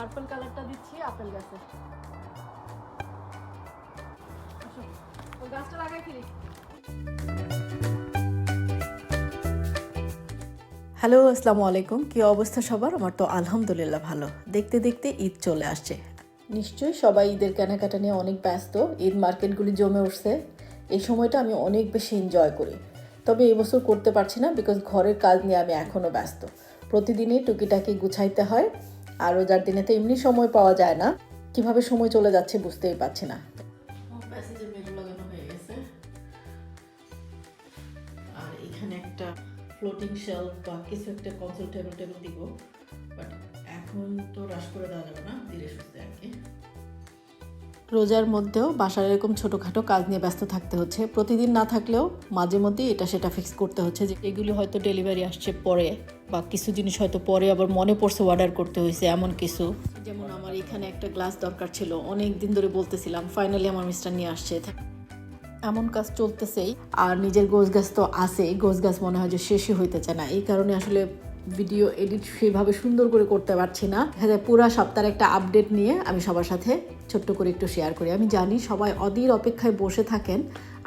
Purple কালারটা দিচ্ছি apple গাছে। ওই গাছটা লাগাই ফিরি। হ্যালো, আসসালামু আলাইকুম। কি অবস্থা সবার? আমার তো আলহামদুলিল্লাহ ভালো। দেখতে দেখতে ঈদ চলে আসছে। নিশ্চয়ই সবাই ঈদের কেনাকাটা নিয়ে অনেক ব্যস্ত। ঈদ মার্কেটগুলি জমে উঠছে। এই সময়টা আমি অনেক বেশি এনজয় করি। তবে এবছর করতে পারছি না বিকজ ঘরের কাজ নিয়ে আমি এখনও ব্যস্ত। প্রতিদিনই টুকিটাকি গুছাইতে হয়। আর রোজার দিনে তো এমনি সময় পাওয়া যায় না। কিভাবে সময় চলে যাচ্ছে বুঝতেই পারছি না। আর এখানে একটা ফ্লোটিং শেলফ বা কিছু একটা কনসোল টেবিল দিব, বাট এখন তো রাশ করে দেওয়া যাবে না, ধীরে সুস্থে আর কি। রোজার মধ্যেও বাসার এরকম ছোটোখাটো কাজ নিয়ে ব্যস্ত থাকতে হচ্ছে। প্রতিদিন না থাকলেও মাঝে মধ্যে এটা সেটা ফিক্স করতে হচ্ছে, যে এগুলি হয়তো ডেলিভারি আসছে পরে, বা কিছু জিনিস হয়তো পরে আবার মনে পড়ছে অর্ডার করতে হয়েছে, এমন কিছু। যেমন আমার এখানে একটা গ্লাস দরকার ছিল, অনেক দিন ধরে বলতেছিলাম, ফাইনালি আমার মিস্টার নিয়ে আসছে। এমন কাজ চলতেছেই। আর নিজের গোছগাছ তো আছেই, গোছগাছ মনে হয় যে শেষই হইতে চায় না। এই কারণে আসলে ভিডিও এডিট সেভাবে সুন্দর করে করতে পারছি না। পুরো সপ্তাহের একটা আপডেট নিয়ে আমি সবার সাথে ছোট্ট করে একটু শেয়ার করি। আমি জানি সবাই অধীর অপেক্ষায় বসে থাকেন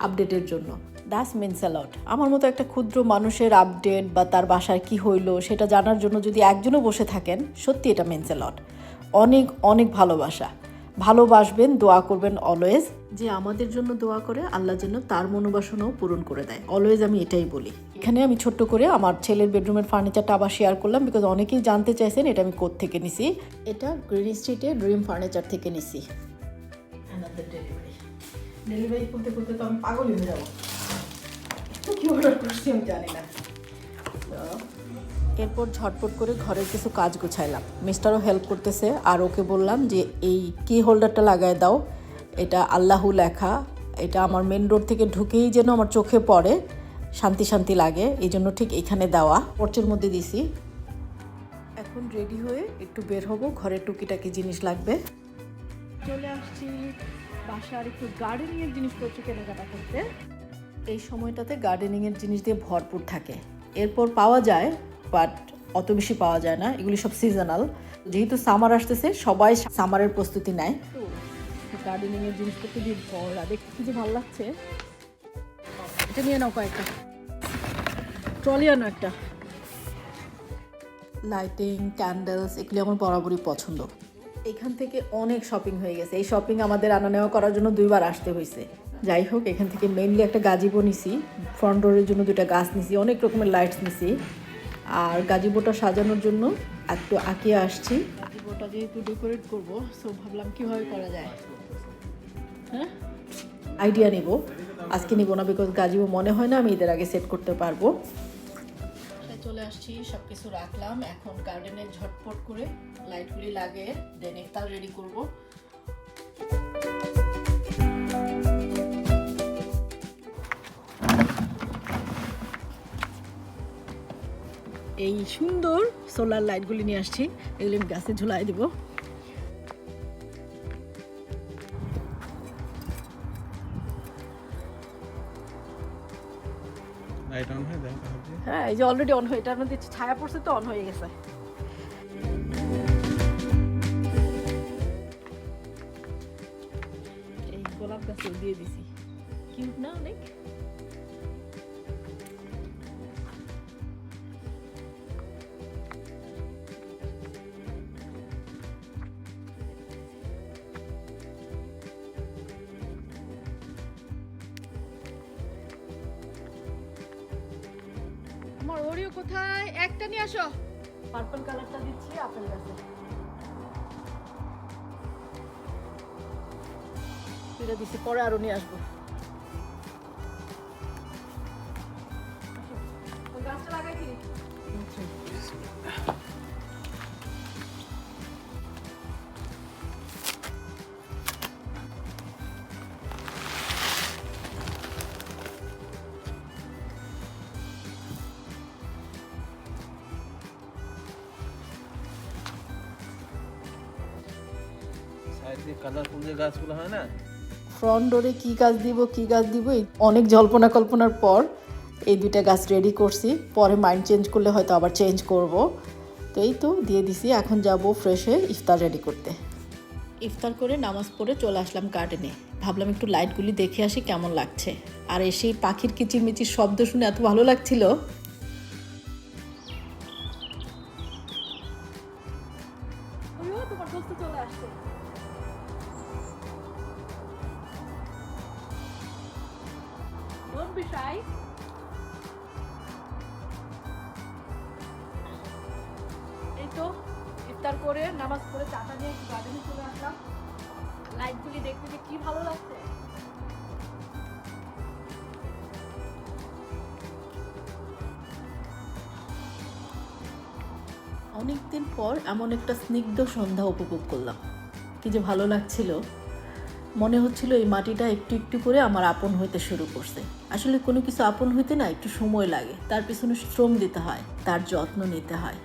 আপডেটের জন্য। দ্যাটস মিনস আ লট। আমার মতো একটা ক্ষুদ্র মানুষের আপডেট বা তার বাসায় কি হইলো সেটা জানার জন্য যদি একজনও বসে থাকেন, সত্যি এটা মিনস আ লট। অনেক অনেক ভালোবাসা। ভালোবাসবেন, দোয়া করবেন অলওয়েজ। যে আমাদের জন্য দোয়া করে আল্লাহ যেন তার মনোবাসনাও পূরণ করে দেয়, অলওয়েজ আমি এটাই বলি। এখানে আমি ছোট্ট করে আমার ছেলের বেডরুমের ফার্নিচারটা আবার শেয়ার করলাম, বিকজ অনেকেই জানতে চাইছেন এটা আমি কোত্থেকে নিছি। এটা গ্রিন স্ট্রিটে ড্রিম ফার্নিচার থেকে নিছি। ডেলিভারি করতে করতে তো আমি পাগলই হয়ে যাবো। কি অর্ডার করছি আমি জানি না। এরপর ঝটপট করে ঘরের কিছু কাজ গুছাইলাম। মিস্টারও হেল্প করতেছে, আর ওকে বললাম যে এই কি হোল্ডারটা লাগায় দাও, এটা আল্লাহু লেখা, এটা আমার মেন রোড থেকে ঢুকেই যেন আমার চোখে পড়ে, শান্তি শান্তি লাগে, এই জন্য ঠিক এখানে দেওয়া। পোর্চের মধ্যে দিছি। এখন রেডি হয়ে একটু বের হব, ঘরে টুকিটাকি জিনিস লাগবে। চলে আসছি বাসার একটু গার্ডেনিংয়ের জিনিসপত্র কেনাকাটা করতে। এই সময়টাতে গার্ডেনিংয়ের জিনিস দিয়ে ভরপুর থাকে। এরপর পাওয়া যায়, বাট অত বেশি পাওয়া যায় না, এগুলি সব সিজনাল। যেহেতু সামার আসতেছে, সবাই সামারের প্রস্তুতি নেয়। গার্ডেনিংয়ের জিনিসপত্র দিয়ে ভরা, দেখতে কি যে ভালো লাগছে। এটা নিয়ে নাও কয়েকটা, ট্রলি আনো একটা। লাইটিং, ক্যান্ডেলস, এগুলি আমার বরাবরই পছন্দ। এখান থেকে অনেক শপিং হয়ে গেছে। এই শপিং আমাদের আনা নেওয়া করার জন্য 2 বার আসতে হয়েছে। যাই হোক, এখান থেকে মেইনলি একটা গাজিবো নিছি, ফ্রন্ট ডোরের জন্য 2টা গাছ নিছি, অনেক রকমের লাইটস নিছি। আর গাজিবোটা সাজানোর জন্য একটু আঁকিয়ে আসছি। গাজিবোটা যেহেতু ডেকোরেট করবো, সো ভাবলাম কীভাবে করা যায়। হ্যাঁ, আইডিয়া নিব, আজকে নিব না, বিকজ গাজিবো মনে হয় না আমি এদের আগে সেট করতে পারবো। চলে আসছি, সব কিছু রাখলাম। এখন গার্ডেনে ঝটপট করে লাইটগুলি লাগিয়ে দেন ইফতার রেডি করব। এই সুন্দর সোলার লাইটগুলি নিয়ে আসছি, এগুলি আমি গাছে ঝুলাই দেব। লাইট অন হয়ে যায়? হ্যাঁ, এই যে অলরেডি অন হয়ে, এটার মধ্যে ছায়া পড়ছে তো অন হয়ে গেছে। এই গোলাপ গাছে দিয়ে দিছি, কিউট না অনেক? আমার ওরিও কোথায়? একটা নিয়ে আসো। পার্পল কালারটা দিচ্ছি আপেল গাছে। এটা দিচ্ছি, পরে আরো নিয়ে আসবো। গাছটা লাগাই কি? কালারফুল যে গাছগুলো হয় না, ফ্রন্ট ডোরে কি গাছ দিব অনেক জল্পনা কল্পনার পর এই 2টা গাছ রেডি করছি। পরে মাইন্ড চেঞ্জ করলে হয়তো আবার চেঞ্জ করব। তো এই তো দিয়ে দিছি, এখন যাব ফ্রেশ হয়ে ইফতার রেডি করতে। ইফতার করে নামাজ পড়ে চলে আসলাম গার্ডেনে। ভাবলাম একটু লাইটগুলি দেখে আসি কেমন লাগছে। আর এসেই পাখির কিচিরমিচির শব্দ শুনে এত ভালো লাগছিল। তোমার দোস্ত চলে আসছে। Don't be shy. এই তো ইফতার করে নামাজ পড়ে চাটা নিয়ে গার্ডেনে চলে আসলাম। লাইটগুলি দেখতে যে কি ভালো লাগছে। অনেকদিন পর এমন একটা স্নিগ্ধ সন্ধ্যা উপভোগ করলাম, কি যে ভালো লাগছিল। মনে হচ্ছিল এই মাটিটা একটু একটু করে আমার আপন হইতে শুরু করছে। আসলে কোনো কিছু আপন হইতে না একটু সময় লাগে, তার পিছনে শ্রম দিতে হয়, তার যত্ন নিতে হয়।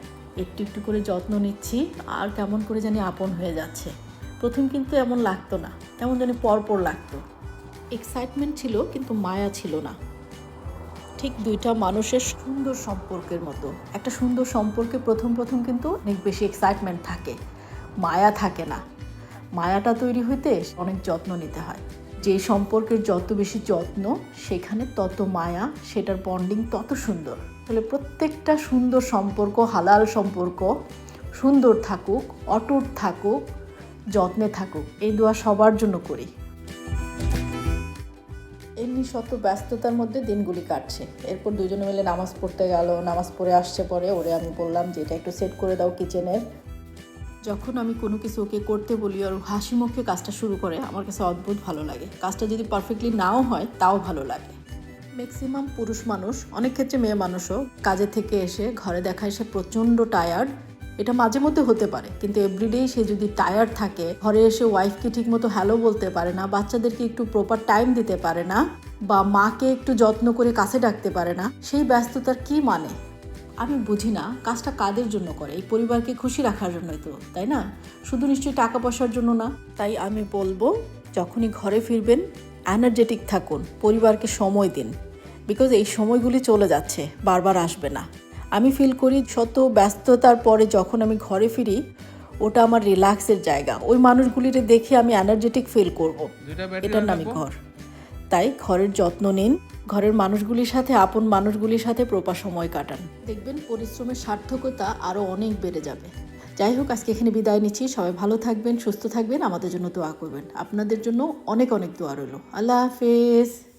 একটু একটু করে যত্ন নিচ্ছি আর কেমন করে জানি আপন হয়ে যাচ্ছে। প্রথম কিন্তু এমন লাগতো না, কেমন জানি পরপর লাগতো। এক্সাইটমেন্ট ছিল কিন্তু মায়া ছিল না। ঠিক দুইটা মানুষের সুন্দর সম্পর্কের মতো। একটা সুন্দর সম্পর্কে প্রথম প্রথম কিন্তু অনেক বেশি এক্সাইটমেন্ট থাকে, মায়া থাকে না। মায়াটা তৈরি হইতে অনেক যত্ন নিতে হয়। যে সম্পর্কের যত বেশি যত্ন সেখানে তত মায়া, সেটার বন্ডিং তত সুন্দর। তাহলে প্রত্যেকটা সুন্দর সম্পর্ক, হালাল সম্পর্ক সুন্দর থাকুক, অটুট থাকুক, যত্নে থাকুক, এই দোয়া সবার জন্য করি। এমনি শত ব্যস্ততার মধ্যে দিনগুলি কাটছে। এরপর দুজনে মিলে নামাজ পড়তে গেল। নামাজ পড়ে আসছে পরে ওরে আমি বললাম যে এটা একটু সেট করে দাও কিচেনের। যখন আমি কোনো কিছু ওকে করতে বলি আর হাসি মুখে কাজটা শুরু করে, আমার কাছে অদ্ভুত ভালো লাগে। কাজটা যদি পারফেক্টলি নাও হয় তাও ভালো লাগে। ম্যাক্সিমাম পুরুষ মানুষ, অনেক ক্ষেত্রে মেয়ে মানুষও কাজে থেকে এসে ঘরে দেখায় সে প্রচণ্ড টায়ার্ড। এটা মাঝে মধ্যে হতে পারে, কিন্তু এভরিডেই সে যদি টায়ার্ড থাকে, ঘরে এসে ওয়াইফকে ঠিকমতো হ্যালো বলতে পারে না, বাচ্চাদেরকে একটু প্রপার টাইম দিতে পারে না, বা মাকে একটু যত্ন করে কাছে ডাকতে পারে না, সেই ব্যস্ততার কি মানে? আমি বুঝি না কাজটা কাদের জন্য করে। এই পরিবারকে খুশি রাখার জন্যই তো, তাই না? শুধু নিশ্চয়ই টাকা পয়সার জন্য না। তাই আমি বলবো, যখনই ঘরে ফিরবেন এনার্জেটিক থাকুন, পরিবারকে সময় দিন। বিকজ এই সময়গুলি চলে যাচ্ছে, বারবার আসবে না। আমি ফিল করি শত ব্যস্ততার পরে যখন আমি ঘরে ফিরি, ওটা আমার রিল্যাক্সের জায়গা। ওই মানুষগুলির দেখে আমি এনার্জেটিক ফিল করব। এটার নামই ঘর। তাই ঘরের যত্ন নিন, ঘরের মানুষগুলির সাথে, আপন মানুষগুলির সাথে প্রপার সময় কাটান। দেখবেন পরিশ্রমের সার্থকতা আরও অনেক বেড়ে যাবে। যাই হোক, আজকে এখানে বিদায় নিচ্ছি। সবাই ভালো থাকবেন, সুস্থ থাকবেন, আমাদের জন্য দোয়া করবেন। আপনাদের জন্য অনেক অনেক দোয়া রইল। আল্লাহ হাফেজ।